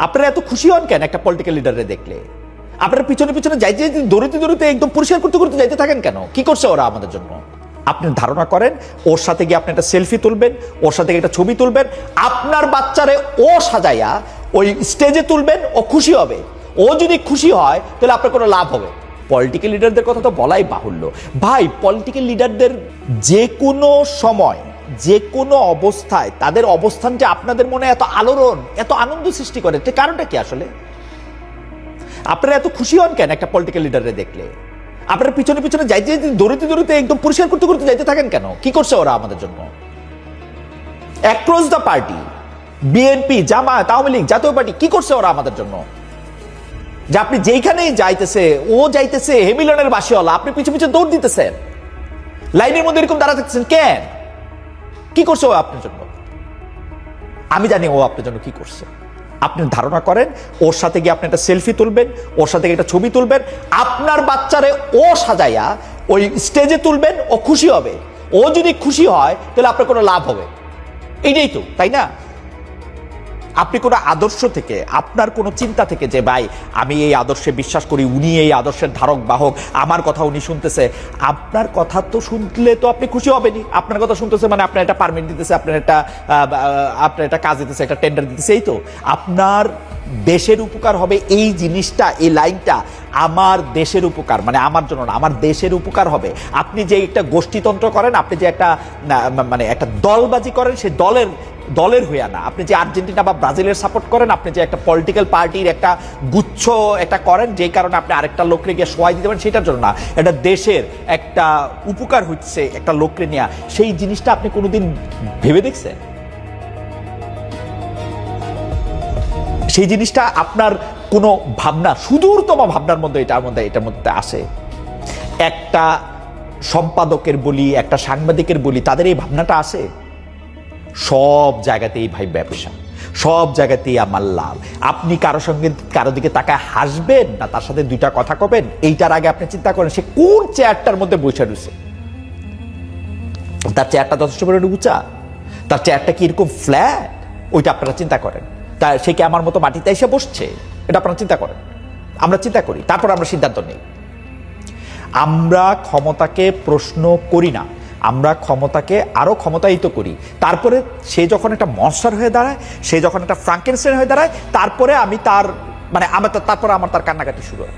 আপনারা এত খুশি হন কেন একটা পলিটিক্যাল লিডারে দেখলে? আপনারা পিছনে পিছনে যাইতে যাইতে দৌড়িতে দৌড়িতে একদম পরিষ্কার করতে করতে যাইতে থাকেন কেন? কি করছে ওরা আমাদের জন্য? আপনি ধারণা করেন ওর সাথে গিয়ে আপনি একটা সেলফি তুলবেন, ওর সাথে একটা ছবি তুলবেন, আপনার বাচ্চারে ও সাজাইয়া ওই স্টেজে তুলবেন, ও খুশি হবে। ও যদি খুশি হয় তাহলে আপনার কোনো লাভ হবে? পলিটিক্যাল লিডারদের কথা তো বলাই বাহুল্য ভাই। পলিটিক্যাল লিডারদের যে কোনো সময় যে কোনো অবস্থায় তাদের অবস্থানটা আপনাদের মনে এত আলোড়ন, এত আনন্দ সৃষ্টি করে, কারণটা কি আসলে? আপনারা এত খুশি হন কেন একটা পলিটিক্যাল লিডারে দেখলে? আপনারা পিছনে পিছনে যাইতে যাইতে দৌড়িতে দৌড়িতে একদম পরিষ্কার করতে করতে যাইতে থাকেন কেন? কি করছে ওরা আমাদের জন্য? Across the party, BNP, Jamaat, Awami League, জাতীয় পার্টি, কি করছে ওরা আমাদের জন্য? যে আপনি যেইখানেই যাইতেছে, ও যাইতেছে হেমিলনের বাসিওয়ালা, আপনি পিছু পিছু দৌড় দিতেছেন, লাইনের মধ্যে এরকম দাঁড়া থাকতেছেন কেন? কি করছে ও আপনার জন্য? আমি জানি ও আপনার জন্য কি করছে। আপনি ধারণা করেন ওর সাথে গিয়ে আপনি একটা সেলফি তুলবেন, ওর সাথে একটা ছবি তুলবেন, আপনার বাচ্চারে ও সাজাইয়া ওই স্টেজে তুলবেন, ও খুশি হবে। ও যদি খুশি হয় তাহলে আপনার কোনো লাভ হবে? এইটাই তো, তাই না? আপনি কোনো আদর্শ থেকে, আপনার কোনো চিন্তা থেকে যে ভাই আমি এই আদর্শে বিশ্বাস করি, উনি এই আদর্শের ধারক বাহক, আমার কথা উনি শুনতেছে, আপনার কথা তো শুনলে তো আপনি খুশি হবেনি। আপনার কথা শুনতেছে মানে আপনার একটা পারমিট দিতেছে, আপনার একটা কাজ দিতেছে, একটা টেন্ডার দিতেছে, এই তো। আপনার দেশের উপকার হবে এই জিনিসটা, এই লাইনটা আমার দেশের উপকার, মানে আমার জন্য না, আমার দেশের উপকার হবে। আপনি যে একটা গোষ্ঠীতন্ত্র করেন, আপনি যে একটা মানে একটা দলবাজি করেন, সেই দলের হইয়া না। আপনি যে আর্জেন্টিনা বা ব্রাজিলের সাপোর্ট করেন, আপনি যে একটা পলিটিক্যাল পার্টির একটা গুচ্ছ একটা করেন, যেই কারণে আপনি আরেকটা লোককে গিয়ে সহায় দিতে পারেন, সেটার জন্য না। এটা দেশের একটা উপকার হচ্ছে একটা লোককে নিয়ে, সেই জিনিসটা আপনি কোনোদিন ভেবে দেখছেন? সেই জিনিসটা আপনার কোনো ভাবনা, সুদূরতম ভাবনার মধ্যে এটার মধ্যে আসে? একটা সম্পাদকের বলি, একটা সাংবাদিকের বলি, তাদের এই ভাবনাটা আসে? সব জায়গাতেই ভাই ব্যবসা, সব জায়গাতেই আমার লাভ। আপনি কারো দিকে তাকায় হাসবেন না তার সাথে দুইটা কথা কবেন, এইটার আগে আপনি চিন্তা করেন সে কোন চেয়ারটার মধ্যে বসে রয়েছে। তার চেয়ারটা যথেষ্ট পরিমাণে উঁচা, তার চেয়ারটা কি এরকম ফ্ল্যাট, ওইটা আপনারা চিন্তা করেন। সে কি আমার মতো মাটিতে এসে বসছে, এটা আপনারা চিন্তা করেন। আমরা চিন্তা করি, তারপর আমরা সিদ্ধান্ত নিই। আমরা ক্ষমতাকে প্রশ্ন করি না, আমরা ক্ষমতাকে আরো ক্ষমতায়িত করি। তারপরে সে যখন একটা মনস্টার হয়ে দাঁড়ায়, সে যখন একটা ফ্রাঙ্কেনস্টাইন হয়ে দাঁড়ায়, তারপরে তারপরে আমার তার কান্নাকাটি শুরু হয়।